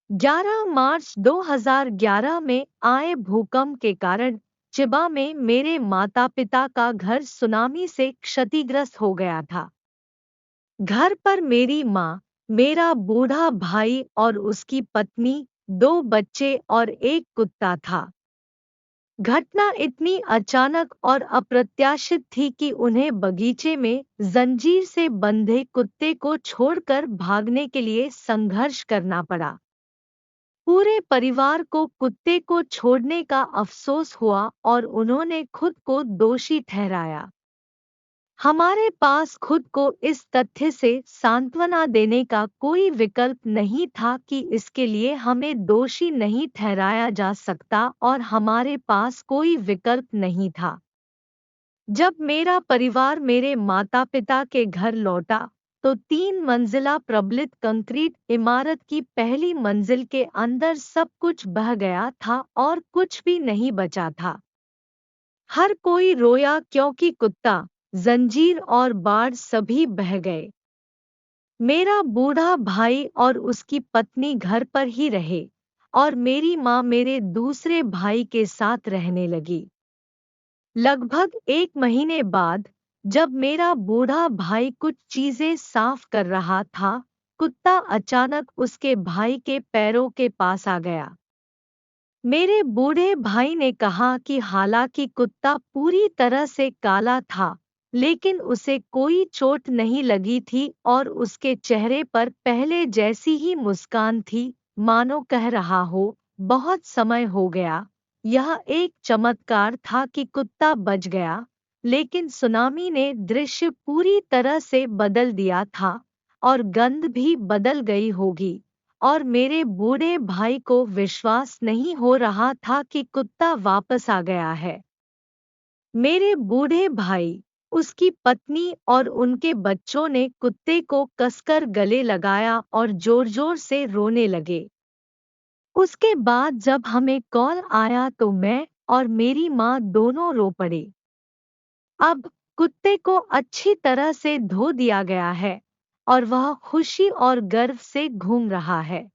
11 मार्च 2011 में आए भूकंप के कारण चिबा में मेरे माता-पिता का घर सुनामी से क्षतिग्रस्त हो गया था। घर पर मेरी माँ, मेरा बूढ़ा भाई और उसकी पत्नी, 2 बच्चे और एक कुत्ता था। घटना इतनी अचानक और अप्रत्याशित थी कि उन्हें बगीचे में जंजीर से बंधे कुत्ते को छोड़कर भागने के लिए संघर्ष करना पड़ा। पूरे परिवार को कुत्ते को छोड़ने का अफसोस हुआ और उन्होंने खुद को दोषी ठहराया। हमारे पास खुद को इस तथ्य से सांत्वना देने का कोई विकल्प नहीं था कि इसके लिए हमें दोषी नहीं ठहराया जा सकता और हमारे पास कोई विकल्प नहीं था। जब मेरा परिवार मेरे माता-पिता के घर लौटा, तो 3 मंजिला प्रबलित कंक्रीट इमारत की पहली मंजिल के अंदर सब कुछ बह गया था और कुछ भी नहीं बचा था। हर कोई रोया क्योंकि कुत्ता, जंजीर और बाड़ सभी बह गए। मेरा बूढ़ा भाई और उसकी पत्नी घर पर ही रहे और मेरी माँ मेरे दूसरे भाई के साथ रहने लगी। लगभग 1 महीने बाद, जब मेरा बूढ़ा भाई कुछ चीजें साफ कर रहा था, कुत्ता अचानक उसके भाई के पैरों के पास आ गया। मेरे बूढ़े भाई ने कहा कि हालांकि कुत्ता पूरी तरह से काला था, लेकिन उसे कोई चोट नहीं लगी थी और उसके चेहरे पर पहले जैसी ही मुस्कान थी, मानो कह रहा हो, बहुत समय हो गया। यह एक चमत्कार था कि कुत्ता बच गया, लेकिन सुनामी ने दृश्य पूरी तरह से बदल दिया था और गंध भी बदल गई होगी। और मेरे बूढ़े भाई को विश्वास नहीं हो रहा था कि कुत्ता वापस आ गया है। मेरे बूढ़े भाई, उसकी पत्नी और उनके बच्चों ने कुत्ते को कसकर गले लगाया और जोर-जोर से रोने लगे। उसके बाद जब हमें कॉल आया तो मैं और मेरी माँ दोनों रो पड़े। अब कुत्ते को अच्छी तरह से धो दिया गया है और वह खुशी और गर्व से घूम रहा है।